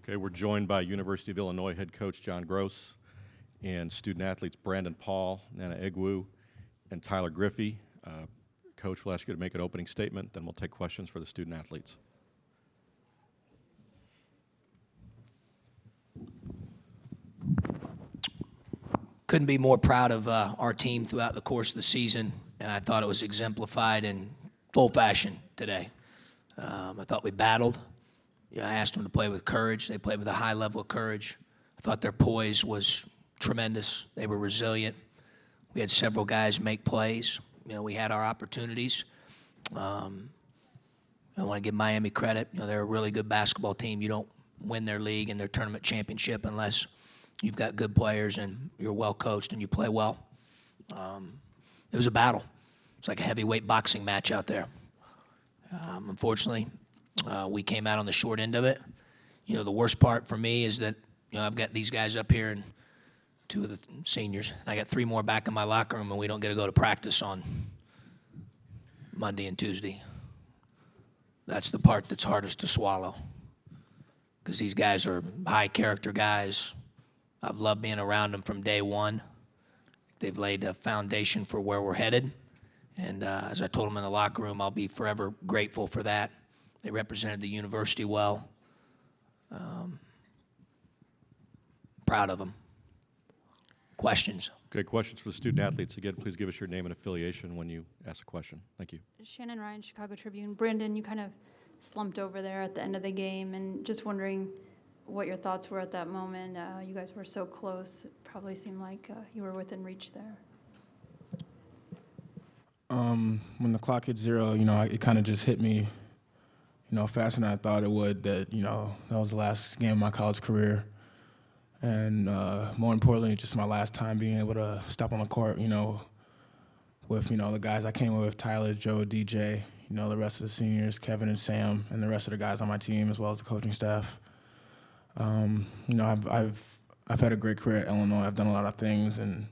Okay, we're joined by University of Illinois head coach John Groce and student athletes Brandon Paul, Nnanna Egwu, and Tyler Griffey. Coach, we'll ask you to make an opening statement, then we'll take questions for the student athletes. Couldn't be more proud of our team throughout the course of the season, and I thought it was exemplified in full fashion today. I thought we battled. I asked them to play with courage. They played with a high level of courage. I thought their poise was tremendous. They were resilient. We had several guys make plays. We had our opportunities. I want to give Miami credit. They're a really good basketball team. You don't win their league and their tournament championship unless you've got good players and you're well coached and you play well. It was a battle. It's like a heavyweight boxing match out there. Unfortunately, we came out on the short end of it. The worst part for me is that I've got these guys up here and two of the seniors. I got three more back in my locker room, and we don't get to go to practice on Monday and Tuesday. That's the part that's hardest to swallow, because these guys are high-character guys. I've loved being around them from day one. They've laid a foundation for where we're headed, and as I told them in the locker room, I'll be forever grateful for that. They represented the university well. Proud of them. Questions? Okay, questions for the student athletes. Again, please give us your name and affiliation when you ask a question. Thank you. Shannon Ryan, Chicago Tribune. Brandon, you kind of slumped over there at the end of the game, and just wondering what your thoughts were at that moment. You guys were so close. It probably seemed like you were within reach there. When the clock hit zero, it kind of just hit me, faster than I thought it would, that, that was the last game of my college career. And more importantly, just my last time being able to step on the court, with, the guys I came with, Tyler, Joe, DJ, the rest of the seniors, Kevin and Sam, and the rest of the guys on my team, as well as the coaching staff. I've had a great career at Illinois. I've done a lot of things, and,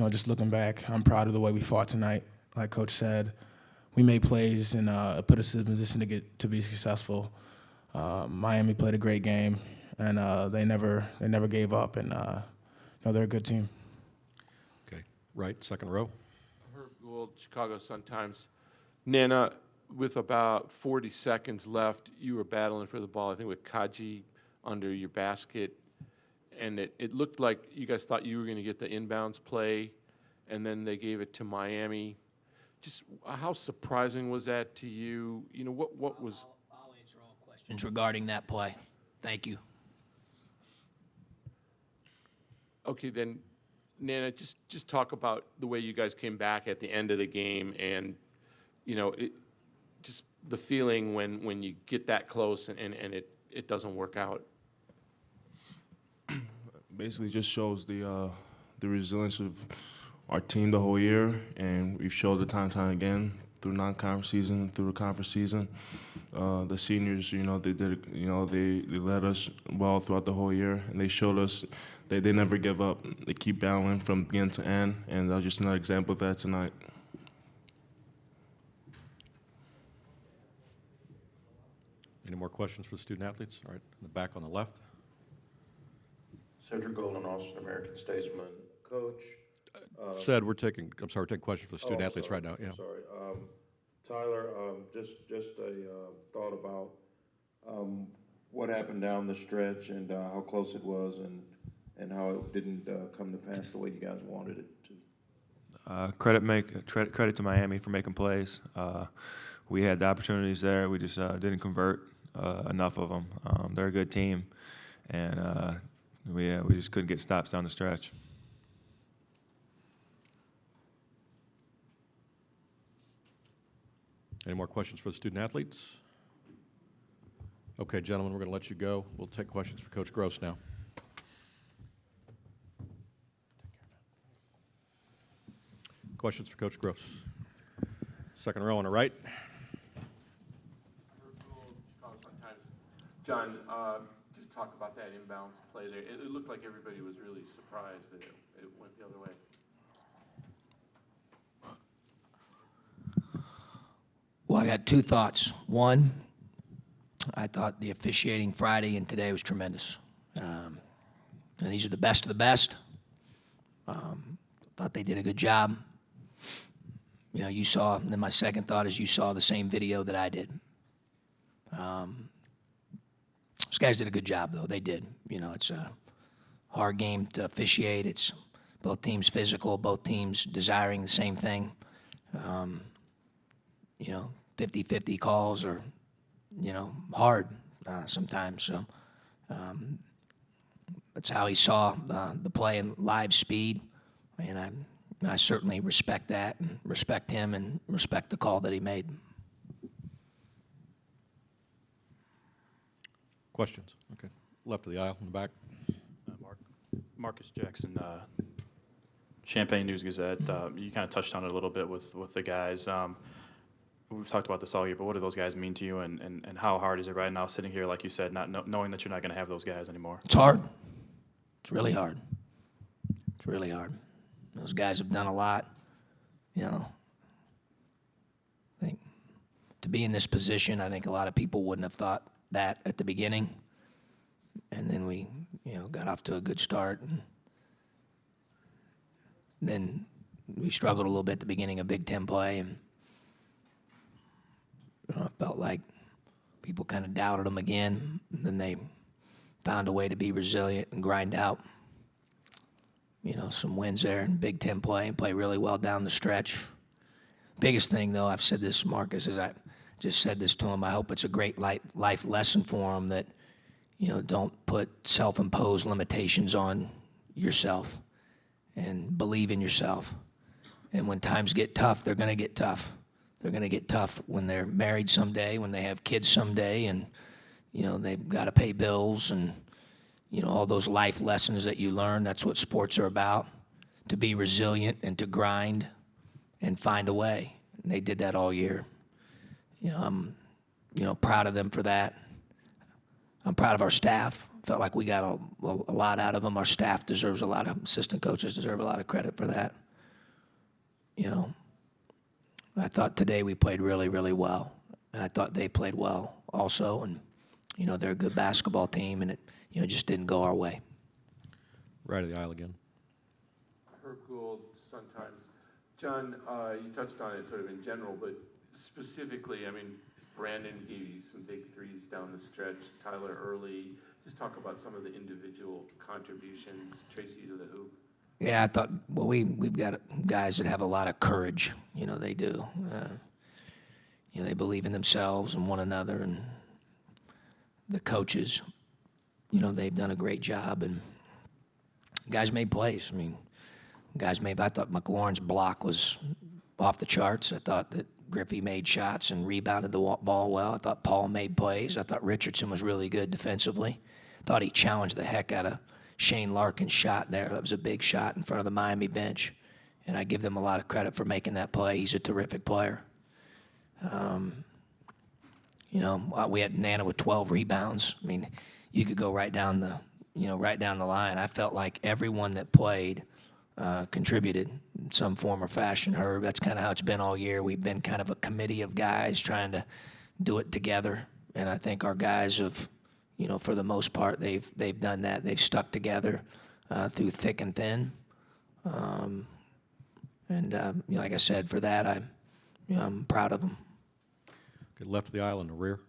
just looking back, I'm proud of the way we fought tonight. Like Coach said, we made plays and put us in a position to be successful. Miami played a great game, and they never gave up, and they're a good team. Okay, right, second row. Herb Gould, Chicago Sun-Times. Nnanna, with about 40 seconds left, you were battling for the ball, I think with Kaji under your basket, and it looked like you guys thought you were going to get the inbounds play, and then they gave it to Miami. Just how surprising was that to you? What was... I'll answer all questions regarding that play. Thank you. Okay, then, Nnanna, just talk about the way you guys came back at the end of the game, and just the feeling when you get that close and it doesn't work out. Basically, just shows the resilience of our team the whole year, and we've showed it time and time again through non-conference season, through the conference season. The seniors, they did, they led us well throughout the whole year, and they showed us that they never give up. They keep battling from beginning to end, and that was just another example of that tonight. Any more questions for the student athletes? All right, in the back on the left. Cedric Golden, Austin American Statesman. Coach. We're taking questions for the student athletes right now. Yeah. Sorry. Tyler, just a thought about what happened down the stretch and how close it was and how it didn't come to pass the way you guys wanted it to. Credit to Miami for making plays. We had the opportunities there. We just didn't convert enough of them. They're a good team, and we just couldn't get stops down the stretch. Any more questions for the student athletes? Okay, gentlemen, we're going to let you go. We'll take questions for Coach Groce now. Questions for Coach Groce. Second row on the right. John, just talk about that inbounds play there. It looked like everybody was really surprised that it went the other way. Well, I got two thoughts. One, I thought the officiating Friday and today was tremendous. And these are the best of the best. Thought they did a good job. You know, you saw, and then my second thought is you saw the same video that I did. Those guys did a good job, though. They did. You know, it's a hard game to officiate. It's both teams physical, both teams desiring the same thing. You know, 50-50 calls are, you know, hard sometimes. So that's how he saw the play in live speed. And I certainly respect that and respect him and respect the call that he made. Questions? Okay. Left of the aisle in the back. Marcus Jackson, Champaign News-Gazette. You kind of touched on it a little bit with the guys. We've talked about this all year, but what do those guys mean to you, and how hard is it right now sitting here, like you said, not knowing that you're not going to have those guys anymore? It's hard. It's really hard. It's really hard. Those guys have done a lot. You know, I think to be in this position, I think a lot of people wouldn't have thought that at the beginning. And then we, you know, got off to a good start. And then we struggled a little bit at the beginning of Big Ten play, and I felt like people kind of doubted them again. And then they found a way to be resilient and grind out, you know, some wins there in Big Ten play and play really well down the stretch. Biggest thing, though, I've said this, Marcus, is I just said this to him. I hope it's a great life lesson for him that, you know, don't put self-imposed limitations on yourself and believe in yourself. And when times get tough, they're going to get tough. They're going to get tough when they're married someday, when they have kids someday, and, you know, they've got to pay bills and, you know, all those life lessons that you learn. That's what sports are about, to be resilient and to grind and find a way. And they did that all year. You know, I'm, you know, proud of them for that. I'm proud of our staff. Felt like we got a lot out of them. Our staff deserves a lot of, assistant coaches deserve a lot of credit for that. You know, I thought today we played really, really well. And I thought they played well also. And, you know, they're a good basketball team, and it, you know, just didn't go our way. Right of the aisle again. Herb Gould, Sun-Times. John, you touched on it sort of in general, but specifically, I mean, Brandon gave you some big threes down the stretch, Tyler early. Just talk about some of the individual contributions, Tracy to the hoop. Yeah, I thought, well, we've got guys that have a lot of courage. You know, they do. You know, they believe in themselves and one another, and the coaches, you know, they've done a great job, and guys made plays. I mean, I thought McLaurin's block was off the charts. I thought that Griffey made shots and rebounded the ball well. I thought Paul made plays. I thought Richardson was really good defensively. I thought he challenged the heck out of Shane Larkin's shot there. That was a big shot in front of the Miami bench, and I give them a lot of credit for making that play. He's a terrific player. You know, we had Nnanna with 12 rebounds. I mean, you could go right down the line. I felt like everyone that played contributed in some form or fashion. Herb, that's kind of how it's been all year. We've been kind of a committee of guys trying to do it together, and I think our guys have, you know, for the most part, they've done that. They've stuck together through thick and thin, and you know, like I said, for that, I'm proud of them. Okay, left of the aisle in the rear.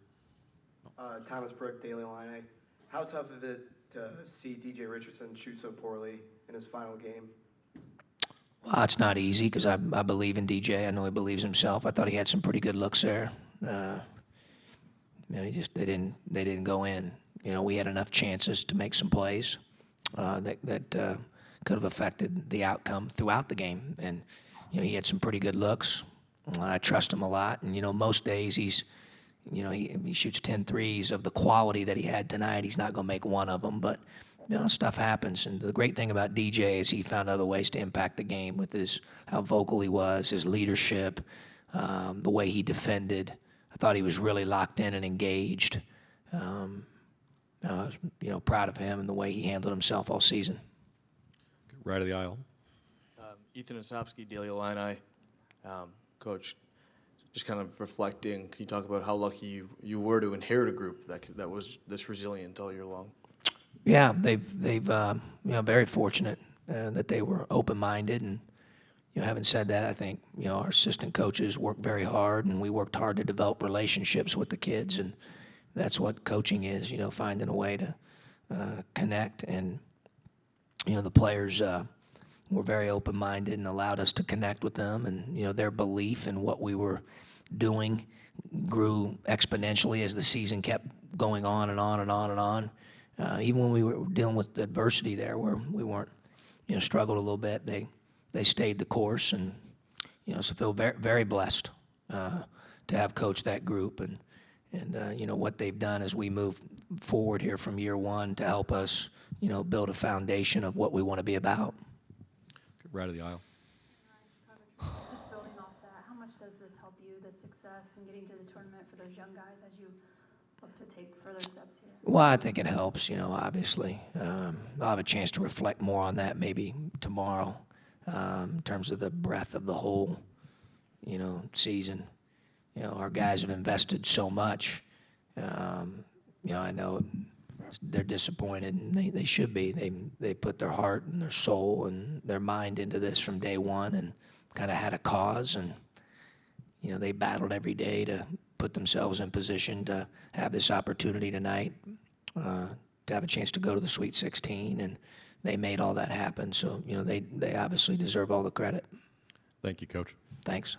Thomas Brook, Daily Illini. How tough is it to see DJ Richardson shoot so poorly in his final game? Well, it's not easy because I believe in DJ. I know he believes himself. I thought he had some pretty good looks there. You know, they didn't go in. You know, we had enough chances to make some plays that could have affected the outcome throughout the game. And you know, he had some pretty good looks. I trust him a lot. And you know, most days he shoots 10 threes of the quality that he had tonight. He's not going to make one of them, but you know, stuff happens. And the great thing about DJ is he found other ways to impact the game with how vocal he was, his leadership, the way he defended. I thought he was really locked in and engaged. I was, you know, proud of him and the way he handled himself all season. Right of the aisle. Ethan Osopsky, Daily Illini. Coach, just kind of reflecting, can you talk about how lucky you were to inherit a group that was this resilient all year long? Yeah, they've very fortunate that they were open-minded, and having said that, I think our assistant coaches worked very hard, and we worked hard to develop relationships with the kids, and that's what coaching is. Finding a way to connect, and the players were very open-minded and allowed us to connect with them, and their belief in what we were doing grew exponentially as the season kept going on and on and on and on. Even when we were dealing with adversity there, where we weren't, struggled a little bit, they stayed the course, and so feel very, very blessed to have coached that group, and what they've done as we move forward here from year one to help us, build a foundation of what we want to be about. Right of the aisle. Just building off that, how much does this help you, the success in getting to the tournament for those young guys as you look to take further steps here? Well, I think it helps, obviously. I'll have a chance to reflect more on that maybe tomorrow in terms of the breadth of the whole, season. Our guys have invested so much. I know they're disappointed, and they should be. They put their heart and their soul and their mind into this from day one, and kind of had a cause, and they battled every day to put themselves in position to have this opportunity tonight, to have a chance to go to the Sweet 16, and they made all that happen. So they obviously deserve all the credit. Thank you, Coach. Thanks.